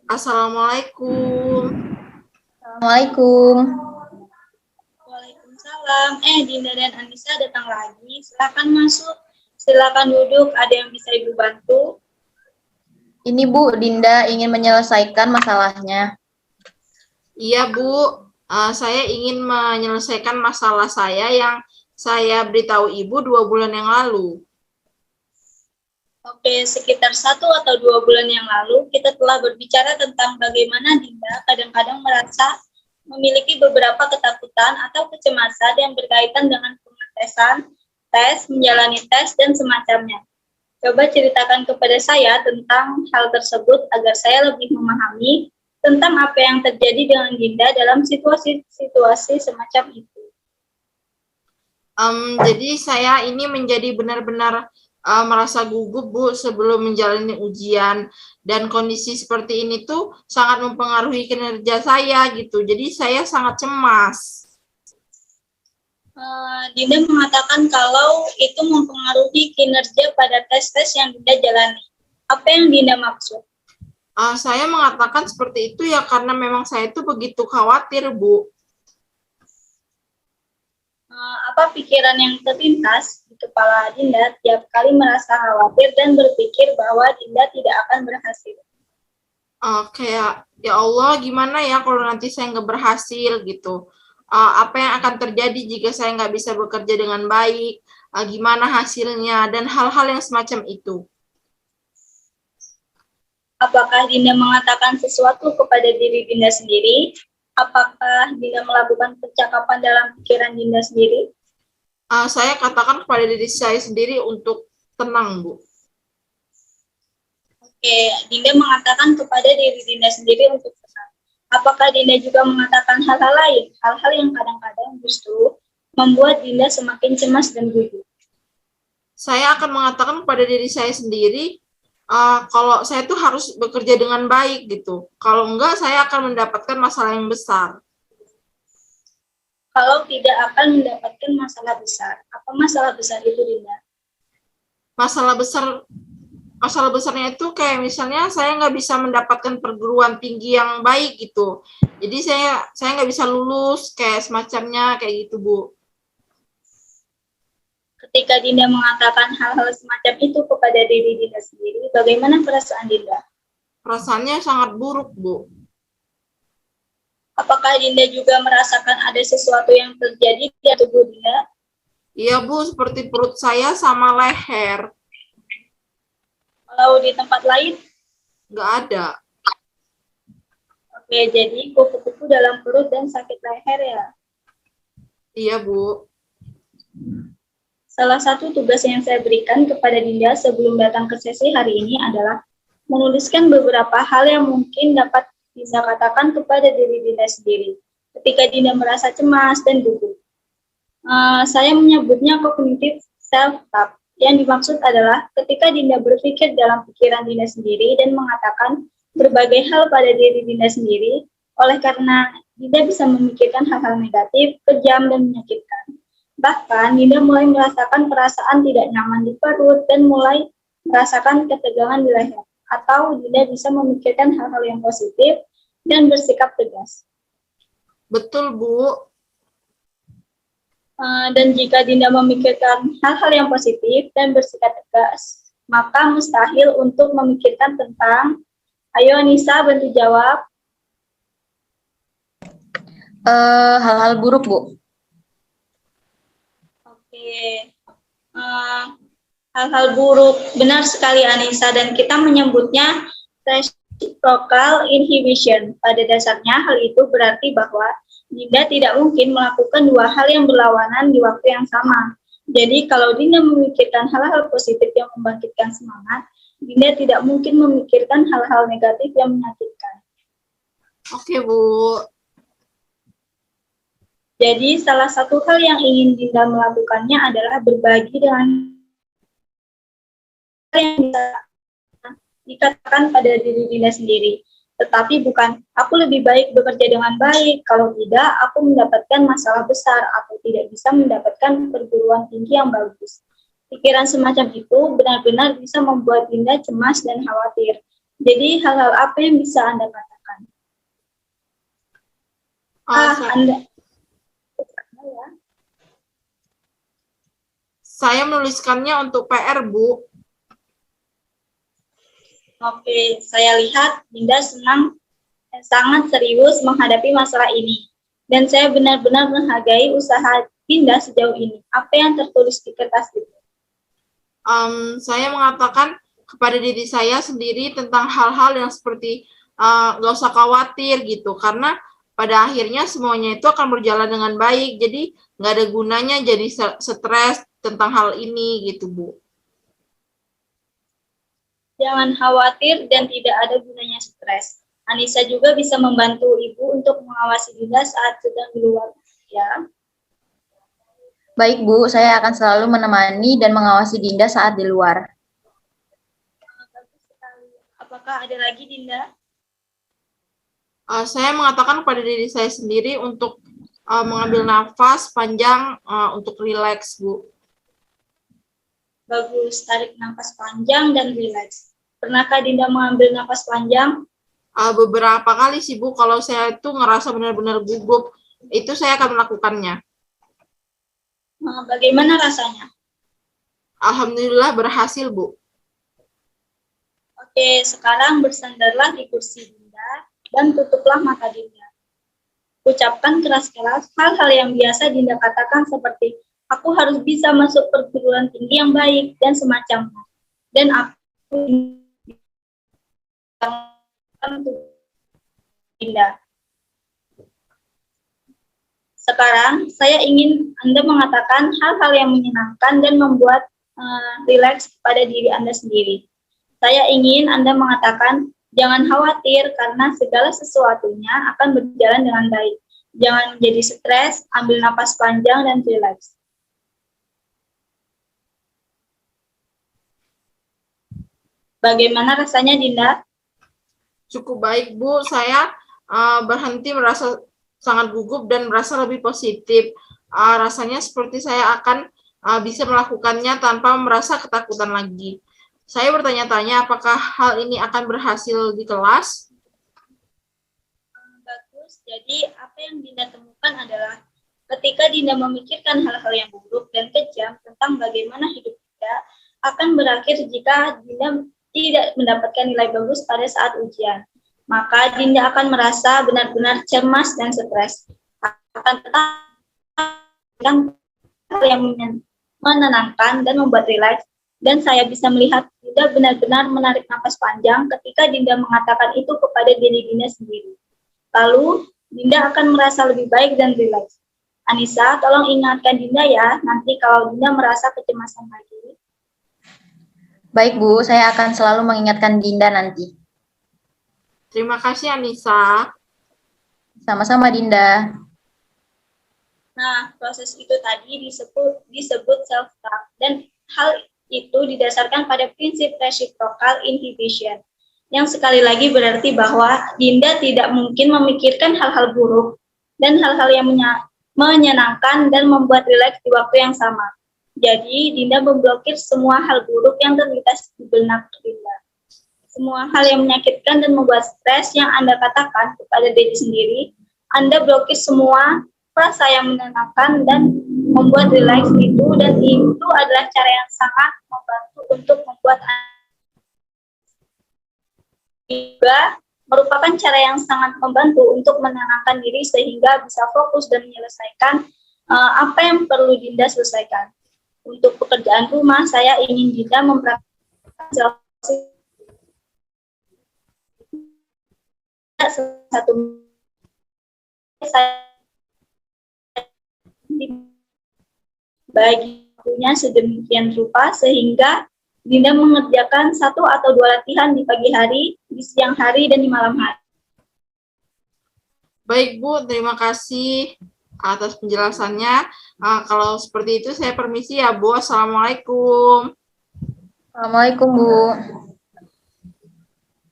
Assalamualaikum. Assalamualaikum. Waalaikumsalam. Dinda dan Anissa datang lagi. Silakan masuk. Silakan duduk. Ada yang bisa Ibu bantu? Ini Bu, Dinda ingin menyelesaikan masalahnya. Iya, Bu. Saya ingin menyelesaikan masalah saya yang saya beritahu Ibu 2 bulan yang lalu. Oke, sekitar 1 atau 2 bulan yang lalu, kita telah berbicara tentang bagaimana Dinda kadang-kadang merasa memiliki beberapa ketakutan atau kecemasan yang berkaitan dengan pengetesan, tes, menjalani tes, dan semacamnya. Coba ceritakan kepada saya tentang hal tersebut agar saya lebih memahami tentang apa yang terjadi dengan Dinda dalam situasi-situasi semacam itu. Jadi saya ini menjadi benar-benar merasa gugup, Bu, sebelum menjalani ujian. Dan kondisi seperti ini tuh sangat mempengaruhi kinerja saya gitu. Jadi saya sangat cemas. Dinda mengatakan kalau itu mempengaruhi kinerja pada tes-tes yang Dinda jalani. Apa yang Dinda maksud? Saya mengatakan seperti itu ya karena memang saya itu begitu khawatir, Bu. Apa pikiran yang terlintas di kepala Dinda tiap kali merasa khawatir dan berpikir bahwa Dinda tidak akan berhasil? Kayak, ya Allah, gimana ya kalau nanti saya nggak berhasil gitu. Apa yang akan terjadi jika saya nggak bisa bekerja dengan baik, gimana hasilnya, dan hal-hal yang semacam itu. Apakah Dinda mengatakan sesuatu kepada diri Dinda sendiri? Apakah Dinda melakukan percakapan dalam pikiran Dinda sendiri? Saya katakan kepada diri saya sendiri untuk tenang, Bu. Oke, Dinda mengatakan kepada diri Dinda sendiri untuk tenang. Apakah Dinda juga mengatakan hal-hal lain, hal-hal yang kadang-kadang justru membuat Dinda semakin cemas dan gugup? Saya akan mengatakan kepada diri saya sendiri, kalau saya tuh harus bekerja dengan baik gitu. Kalau enggak, saya akan mendapatkan masalah yang besar. Kalau tidak akan mendapatkan masalah besar, apa masalah besar itu, Dinda? Masalah besarnya itu kayak misalnya saya nggak bisa mendapatkan perguruan tinggi yang baik gitu. Jadi saya nggak bisa lulus kayak semacamnya kayak gitu, Bu. Ketika Dinda mengatakan hal-hal semacam itu kepada diri Dinda sendiri, bagaimana perasaan Dinda? Perasaannya sangat buruk, Bu. Apakah Dinda juga merasakan ada sesuatu yang terjadi di tubuh Dinda? Iya, Bu, seperti perut saya sama leher. Kalau di tempat lain? Nggak ada. Oke, jadi kupu-kupu dalam perut dan sakit leher ya? Iya, Bu. Salah satu tugas yang saya berikan kepada Dinda sebelum datang ke sesi hari ini adalah menuliskan beberapa hal yang mungkin dapat Dinda katakan kepada diri Dinda sendiri ketika Dinda merasa cemas dan gugup. Saya menyebutnya cognitive self-talk. Yang dimaksud adalah ketika Dinda berpikir dalam pikiran Dinda sendiri dan mengatakan berbagai hal pada diri Dinda sendiri, oleh karena Dinda bisa memikirkan hal-hal negatif, kejam, dan menyakitkan. Bahkan, Dinda mulai merasakan perasaan tidak nyaman di perut dan mulai merasakan ketegangan di leher. Atau Dinda bisa memikirkan hal-hal yang positif dan bersikap tegas. Betul, Bu. Dan jika Dinda memikirkan hal-hal yang positif dan bersikap tegas, maka mustahil untuk memikirkan tentang, ayo Nisa bantu jawab. Hal-hal buruk, Bu. Oke. Hal-hal buruk, benar sekali Anissa, dan kita menyebutnya reciprocal inhibition. Pada dasarnya hal itu berarti bahwa Dinda tidak mungkin melakukan dua hal yang berlawanan di waktu yang sama. Jadi kalau Dinda memikirkan hal-hal positif yang membangkitkan semangat, Dinda tidak mungkin memikirkan hal-hal negatif yang menyakitkan. Oke, Bu. Jadi salah satu hal yang ingin Dinda melakukannya adalah berbagi dengan yang bisa dikatakan pada diri Dinda sendiri. Tetapi bukan, aku lebih baik bekerja dengan baik, kalau tidak, aku mendapatkan masalah besar atau tidak bisa mendapatkan perguruan tinggi yang bagus. Pikiran semacam itu benar-benar bisa membuat Dinda cemas dan khawatir. Jadi hal-hal apa yang bisa Anda katakan? Anda. Ya. Saya menuliskannya untuk PR, Bu. Oke, saya lihat Dinda sangat serius menghadapi masalah ini. Dan saya benar-benar menghargai usaha Dinda sejauh ini. Apa yang tertulis di kertas itu? Saya mengatakan kepada diri saya sendiri tentang hal-hal yang seperti nggak usah khawatir gitu, karena pada akhirnya semuanya itu akan berjalan dengan baik. Jadi nggak ada gunanya jadi stres tentang hal ini gitu, Bu. Jangan khawatir dan tidak ada gunanya stres. Anissa juga bisa membantu Ibu untuk mengawasi Dinda saat sedang di luar, ya. Baik, Bu. Saya akan selalu menemani dan mengawasi Dinda saat di luar. Bagus sekali. Apakah ada lagi, Dinda? Saya mengatakan kepada diri saya sendiri untuk mengambil nafas panjang untuk rileks, Bu. Bagus, tarik nafas panjang dan rileks. Pernahkah Dinda mengambil nafas panjang? Beberapa kali sih, Bu. Kalau saya itu ngerasa benar-benar gugup, itu saya akan melakukannya. Bagaimana rasanya? Alhamdulillah berhasil, Bu. Oke, sekarang bersandarlah di kursi Dinda dan tutuplah mata Dinda. Ucapkan keras-keras hal-hal yang biasa Dinda katakan seperti, aku harus bisa masuk perguruan tinggi yang baik dan semacamnya. Dan aku Dinda. Sekarang saya ingin Anda mengatakan hal-hal yang menyenangkan dan membuat rileks kepada diri Anda sendiri. Saya ingin Anda mengatakan jangan khawatir karena segala sesuatunya akan berjalan dengan baik. Jangan menjadi stres, ambil napas panjang dan rileks. Bagaimana rasanya, Dinda? Cukup baik, Bu. Saya berhenti merasa sangat gugup dan merasa lebih positif. Rasanya seperti saya akan bisa melakukannya tanpa merasa ketakutan lagi. Saya bertanya-tanya apakah hal ini akan berhasil di kelas? Bagus. Jadi apa yang Dinda temukan adalah ketika Dinda memikirkan hal-hal yang buruk dan kejam tentang bagaimana hidup Dinda akan berakhir jika Dinda tidak mendapatkan nilai bagus pada saat ujian. Maka Dinda akan merasa benar-benar cemas dan stres. Akan tetapi hal yang menenangkan dan membuat rileks. Dan saya bisa melihat Dinda benar-benar menarik nafas panjang ketika Dinda mengatakan itu kepada diri Dinda sendiri. Lalu, Dinda akan merasa lebih baik dan rileks. Anissa, tolong ingatkan Dinda ya, nanti kalau Dinda merasa kecemasan lagi. Baik, Bu. Saya akan selalu mengingatkan Dinda nanti. Terima kasih, Anissa. Sama-sama, Dinda. Nah, proses itu tadi disebut self-talk, dan hal itu didasarkan pada prinsip reciprocal inhibition, yang sekali lagi berarti bahwa Dinda tidak mungkin memikirkan hal-hal buruk dan hal-hal yang menyenangkan dan membuat rileks di waktu yang sama. Jadi, Dinda memblokir semua hal buruk yang terlintas di benak Dinda. Semua hal yang menyakitkan dan membuat stres yang Anda katakan kepada diri sendiri, Anda blokir semua rasa yang menenangkan dan membuat rileks itu, dan itu adalah cara yang sangat membantu untuk membuat juga merupakan cara yang sangat membantu untuk menenangkan diri sehingga bisa fokus dan menyelesaikan apa yang perlu Dinda selesaikan. Untuk pekerjaan rumah, saya ingin Dinda mempraktikkan satu bagi waktunya sedemikian rupa sehingga Dinda mengerjakan 1 atau 2 latihan di pagi hari, di siang hari, dan di malam hari. Baik, Bu. Terima kasih atas penjelasannya. Kalau seperti itu, saya permisi ya, Bu. Assalamualaikum. Assalamualaikum, Bu.